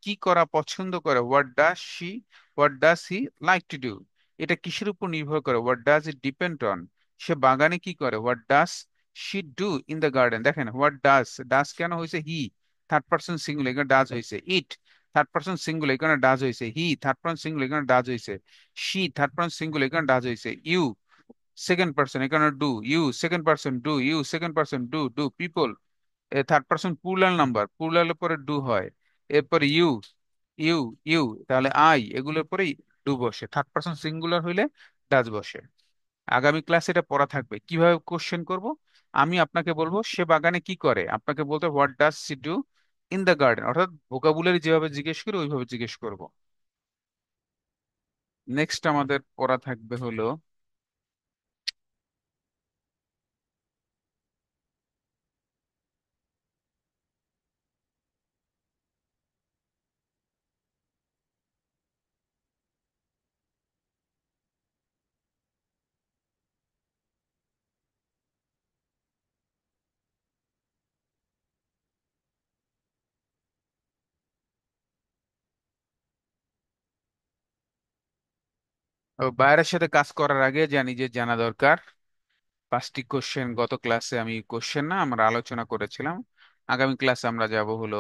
কি করা পছন্দ করে, what does he like to do. এটা কিসের উপর নির্ভর করে, what does it depend on. সে বাগানে কি করে, what does she do in the garden. দেখেন হোয়াট ডাজ, ডাজ কেন হয়েছে হি, থার্ড পার্সন সিঙ্গুলার, এখানে ডাজ হয়েছে। ইট থার্ড পার্সন সিঙ্গুলার, এখানে ডাজ হয়েছে। হি থার্ড পার্সন সিঙ্গুলার, এখানে ডাজ হয়েছে। শি থার্ড পার্সন সিঙ্গুলার, এখানে ডাজ হয়েছে। ইউ সেকেন্ড পার্সন, এখানে do. You second person, do. You second person, do. Do people, third person plural number, প্লুরালের পরে do হয়। এরপরে ইউ, ইউ, ইউ, তাহলে আই, এগুলোর পরে ডু বসে। থার্ড পার্সন সিঙ্গুলার হইলে ডাজ বসে। আগামী ক্লাসে এটা পড়া থাকবে কিভাবে কোশ্চেন করব। আমি আপনাকে বলবো সে বাগানে কি করে, আপনাকে বলতে what does she do in the garden. অর্থাৎ ভোকাবুলারি যেভাবে জিজ্ঞেস করি ওইভাবে জিজ্ঞেস করব। নেক্সট আমাদের পড়া থাকবে হলো বাইরের সাথে কাজ করার আগে জানি যে জানা দরকার 5টি কোশ্চেন। গত ক্লাসে আমি কোশ্চেন না আমরা আলোচনা করেছিলাম। আগামী ক্লাসে আমরা যাব হলো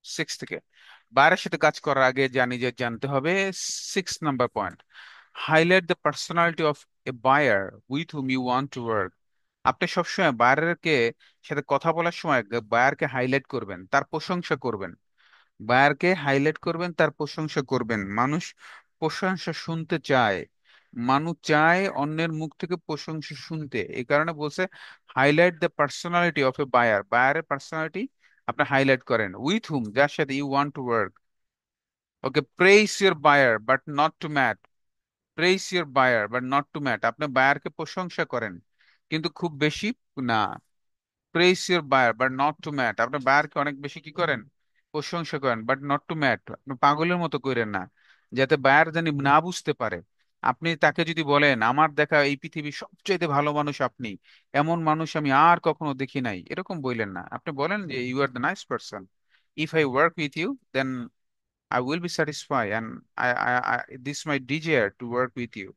6 থেকে। বাইরের সাথে কাজ করার আগে জানি যে জানতে হবে 6 number point, highlight the personality of a buyer with whom you want to work. আপনি সবসময় বায়ারকে সাথে কথা বলার সময় বায়ারকে হাইলাইট করবেন, তার প্রশংসা করবেন। বায়ারকে হাইলাইট করবেন, তার প্রশংসা করবেন। মানুষ প্রশংসা শুনতে চায়, মানুষ চায় অন্যের মুখ থেকে প্রশংসা শুনতে। এই কারণে বলছে highlight the personality of a buyer, বায়ারের পার্সোনালিটি আপনি হাইলাইট করেন। উইথ হুম, যার সাথে you want to work. Okay, praise your buyer but not two much. Praise your buyer but not two mat, আপনি বায়ারকে প্রশংসা করেন কিন্তু খুব বেশি না। Praise your buyer but not two mat, আপনি বায়ারকে অনেক বেশি কি করেন, প্রশংসা করেন, বাট নট টু ম্যাট, আপনি পাগলের মতো করেন না, যাতে বায়ার জানি না বুঝতে পারে। আপনি তাকে যদি বলেন আমার দেখা এই পৃথিবীর সবচেয়ে ভালো মানুষ আপনি, এমন মানুষ আমি আর কখনো দেখি নাই, এরকম বললেন না। আপনি বলেন যে you are the nice person, if I work with you then I will be satisfy and this my desire to work with you.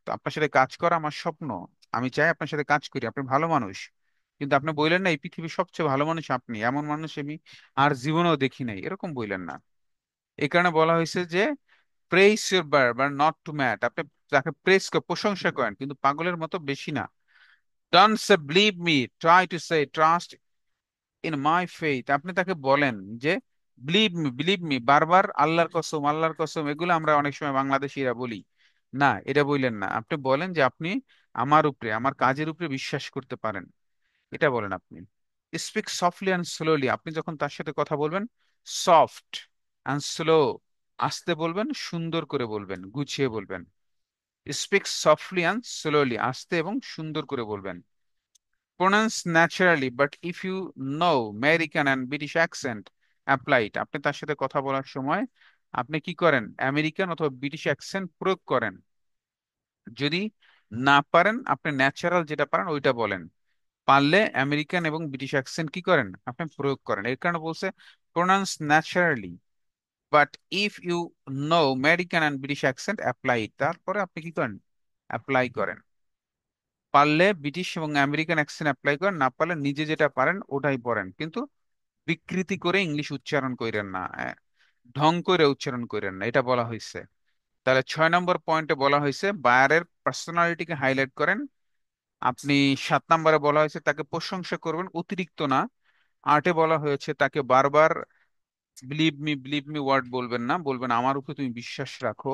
তো আপনার সাথে কাজ করা আমার স্বপ্ন, আমি চাই আপনার সাথে কাজ করি, আপনি ভালো মানুষ। কিন্তু আপনি বললেন না এই পৃথিবীর সবচেয়ে ভালো মানুষ আপনি, এমন মানুষ আমি আর জীবনেও দেখি নাই, এরকম বললেন না। এই কারণে বলা হয়েছে যে praise your buyer but not two mat, আপনি তাকে প্রেস প্রশংসা করেন কিন্তু পাগলের মতো বেশি না। Don't say believe me, try to say trust in my faith, আপনি তাকে বলেন যে বিলিভ মি, বিলিভ মি, বারবার আল্লাহর কসম, আল্লাহর কসম, এগুলো আমরা অনেক সময় বাংলাদেশিরা বলি, না, এটা বললেন না, আপনি বলেন যে আপনি আমার উপরে, আমার কাজের উপরে বিশ্বাস করতে পারেন, এটা বলেন আপনি। স্পিক সফটলি অ্যান্ড স্লোলি, আপনি যখন তার সাথে কথা বলবেন, সফট অ্যান্ড স্লো, আস্তে বলবেন, সুন্দর করে বলবেন, গুছিয়ে বলবেন। স্পিক সফটলি অ্যান্ড স্লোলি, আস্তে এবং সুন্দর করে বলবেন। Pronounce naturally but if you know American and British accent applied, আপনি তার সাথে কথা বলার সময় আপনি কি করেন, আমেরিকান অথবা ব্রিটিশ অ্যাকসেন্ট প্রয়োগ করেন। যদি না পারেন, আপনি ন্যাচারাল যেটা পারেন ওইটা বলেন। পারলে আমেরিকান এবং ব্রিটিশ অ্যাকসেন্ট কি করেন, আপনি প্রয়োগ করেন। এর কারণে বলছে pronounce naturally but if you know American and British accent apply, তারপরে আপনি কি করেন, অ্যাপ্লাই করেন। পারলে ব্রিটিশ এবং আমেরিকান অ্যাকসেন্ট অ্যাপ্লাই করেন, না পারলে নিজে যেটা পারেন ওটাই পড়েন, কিন্তু বিকৃতি করে ইংলিশ উচ্চারণ করেন না, ঢং করে উচ্চারণ করেন না, এটা বলা হয়েছে। তাহলে 6 নম্বর পয়েন্টে বলা হয়েছে বায়ারের পার্সোনালিটিকে হাইলাইট করেন। আপনি 7 নম্বরে বলা হয়েছে তাকে প্রশংসা করবেন, অতিরিক্ত না। 8-এ বলা হয়েছে তাকে বারবার বিলিভ মি ওয়ার্ড বলবেন না, বলবেন আমার উপরে তুমি বিশ্বাস রাখো।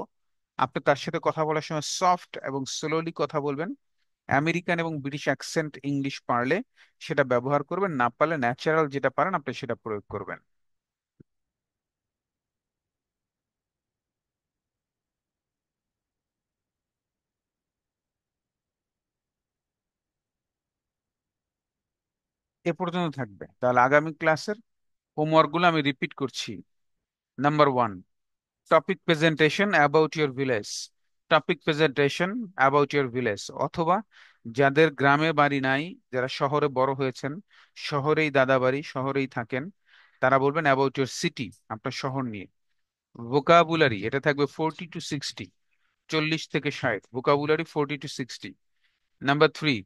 আপনি তার সাথে কথা বলার সময় সফট এবং স্লোলি কথা বলবেন। আমেরিকান এবং ব্রিটিশ অ্যাকসেন্ট ইংলিশ পারলে সেটা ব্যবহার করবেন, না পারলে ন্যাচারাল যেটা পারেন আপনি সেটা প্রয়োগ করবেন। এ পর্যন্ত থাকবে। তাহলে আগামী ক্লাসের হোমওয়ার্ক গুলো আমি রিপিট করছি। Number 1, topic presentation about your village. Topic presentation about your village, অথবা যাদের গ্রামে বাড়ি নাই, যারা শহরে বড় হয়েছেন, শহরেই দাদা বাড়ি, শহরেই থাকেন, তারা বলবেন অ্যাবাউট ইউর সিটি, আপনার শহর নিয়ে। ভোকাবুলারি, এটা থাকবে 40 to 60, 40 থেকে 60, vocabulary 40 to 60। Number 3,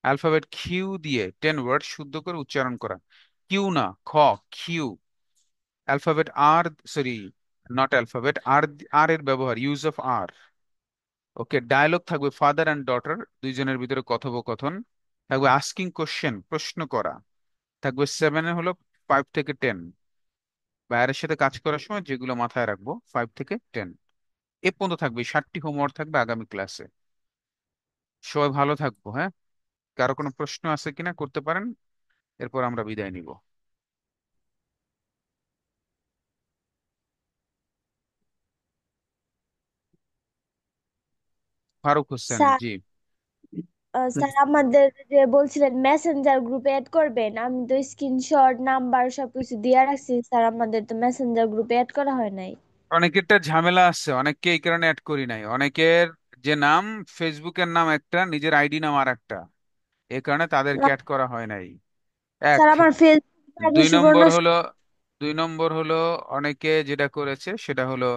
alphabet Q দিয়ে 10 ওয়ার্ড শুদ্ধ করে উচ্চারণ করা। কিউ না, খ, Q. Alphabet R, sorry, not alphabet R, R এর ব্যবহার, use of R. Okay, dialogue থাকবে ফাদার অ্যান্ড ডটার, দুইজনের ভিতরে কথোপকথন থাকবে। আস্কিং কোশ্চেন, প্রশ্ন করা থাকবে। 7-এ হলো 5 থেকে 10, বাইরের সাথে কাজ করার সময় যেগুলো মাথায় রাখবো, 5 থেকে 10। এ পর্যন্ত থাকবে, 7টি হোমওয়ার্ক থাকবে আগামী ক্লাসে। সবাই ভালো থাকবো, হ্যাঁ। কারো কোনো প্রশ্ন আছে কিনা করতে পারেন, এরপর আমরা বিদায় নিব। ফারুক হোসেন, স্যার, জি। স্যার আমাদের যে বলছিলেন মেসেঞ্জার গ্রুপে অ্যাড করবেন, আমি তো স্ক্রিনশট নাম্বার সবকিছু দিয়ে রাখছি স্যার, আমাদের তো মেসেঞ্জার গ্রুপে অ্যাড করা হয় নাই। অনেকেরটা ঝামেলা আছে, অনেককে এই কারণে অ্যাড করি নাই। অনেকের যে নাম, ফেসবুকের নাম একটা, নিজের আইডি নাম আর একটা, এ কারণে তাদেরকে না, অ্যাড করা হয় নাই। এক। স্যার আমার ফেসবুক আগে দুই সুবর্ণ। নম্বর হলো, 2 নম্বর হলো, অনেকে যেটা করেছে সেটা হলো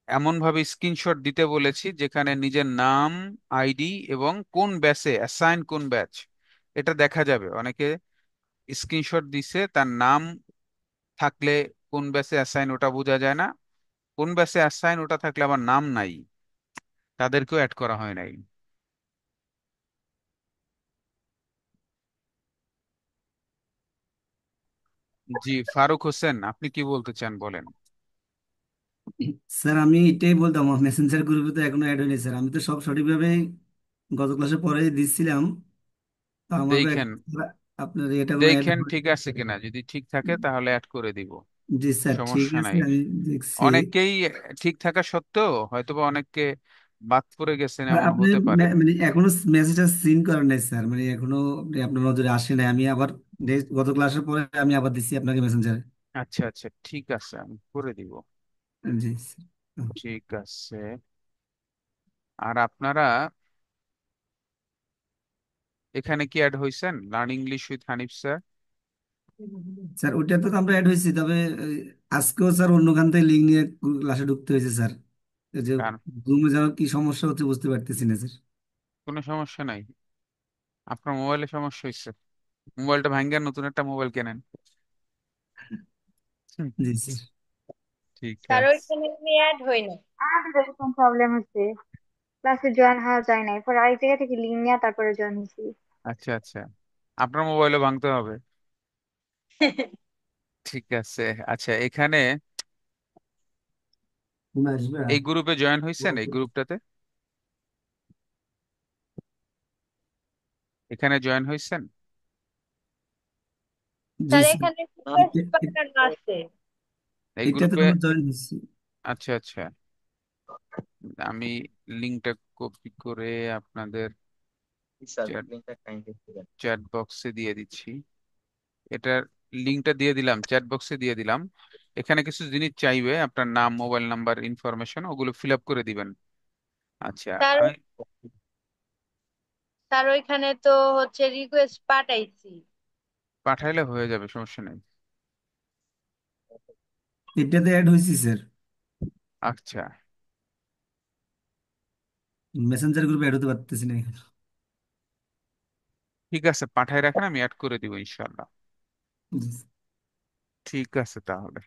এমন ভাবে স্ক্রিনশট দিতে বলেছি যেখানে নিজের নাম, আইডি এবং কোন ব্যাচে অ্যাসাইন, কোন ব্যাচ এটা দেখা যাবে। অনেকে স্ক্রিনশট দিছে, তার নাম থাকলে কোন ব্যাচে অ্যাসাইন ওটা বোঝা যায় না, কোন ব্যাচে অ্যাসাইন ওটা থাকলে আবার নাম নাই, তাদেরকেও অ্যাড করা হয় নাই। জি, ফারুক হোসেন, আপনি কি বলতে চান বলেন। স্যার আমি এটাই বলতাম, মেসেঞ্জার গ্রুপে তো এখনো অ্যাড হয়নি স্যার। আমি তো সব সঠিকভাবে গত ক্লাসে পরে দিচ্ছিলাম, তো আমারও দেখেন, আপনার এটা কোনো অ্যাড। দেখেন ঠিক আছে কিনা, যদি ঠিক থাকে তাহলে অ্যাড করে দিব, জি স্যার, ঠিক সমস্যা আছে, নাই। আমি দেখছি। অনেকেই ঠিক থাকা সত্ত্বেও হয়তোবা অনেককে বাদ পড়ে গেছেন, আর এমন আপনি হতে পারে। মানে এখনো মেসেজটা সিন করেন নাই স্যার, মানে এখনো আপনার নজরে আসে নাই। আমি আবার গত ক্লাসের পরে আমি আবার দিচ্ছি আপনাকে মেসেঞ্জারে। আচ্ছা আচ্ছা, ঠিক আছে, আমি করে দিব। জি স্যার। ঠিক আছে। আর আপনারা এখানে কি অ্যাড হয়েছেন, learn English with Hanif sir? Sir ওইটাতে তো আমরা অ্যাড হয়েছি, তবে আজকেও স্যার অন্যখান থেকে লিঙ্ক নিয়ে ক্লাসে ঢুকতে হয়েছে স্যার। এই যে কার জুমে যেন কি সমস্যা হচ্ছে বুঝতে পারতেছি না স্যার। কোনো সমস্যা নাই, আপনার মোবাইলে সমস্যা হয়েছে, মোবাইলটা ভাঙ্গেন, নতুন একটা মোবাইল কেনেন। হুম, জি স্যার। ঠিক স্যার আছে। ওইখানে আমি অ্যাড হই না। আমাদের এরকম প্রবলেম হচ্ছে, ক্লাসে জয়েন হওয়া যায় নাই, পরে আরেক জায়গা থেকে লিঙ্ক নিয়ে তারপরে জয়েন হয়েছি। আচ্ছা আচ্ছা, আপনার মোবাইলও ভাঙতে হবে। ঠিক আছে। আচ্ছা, এখানে তুমি আসবে? এই গ্রুপে জয়েন হয়েছেন, এই গ্রুপটাতে এখানে জয়েন হয়েছেন? জি স্যার স্যার। এখানে রিকোয়েস্ট পাঠানো আছে। এই এটাতে গ্রুপে? তোমার জয়েন হয়েছি। আচ্ছা আচ্ছা, আমি লিঙ্কটা কপি করে আপনাদের স্যার চ্যাট লিঙ্কটা কাইন্ডলি দিবেন। চ্যাট বক্সে দিয়ে দিচ্ছি। এটার লিঙ্কটা দিয়ে দিলাম, চ্যাট বক্সে দিয়ে দিলাম। এখানে কিছু জিনিস চাইবে, আপনার নাম, মোবাইল নাম্বার, ইনফরমেশন, ওগুলো ফিল আপ করে দিবেন। আচ্ছা, স্যার আমি স্যার ওইখানে তো হচ্ছে রিকোয়েস্ট পাঠাইছি। পাঠাইলে হয়ে যাবে, সমস্যা নেই। এটাতে অ্যাড হয়েছি স্যার, আচ্ছা মেসেঞ্জার গ্রুপে অ্যাড হতে পারতেছি না এখন। ঠিক আছে, পাঠাই রাখেন, আমি অ্যাড করে দিব ইনশাল্লাহ। জি। ঠিক আছে তাহলে।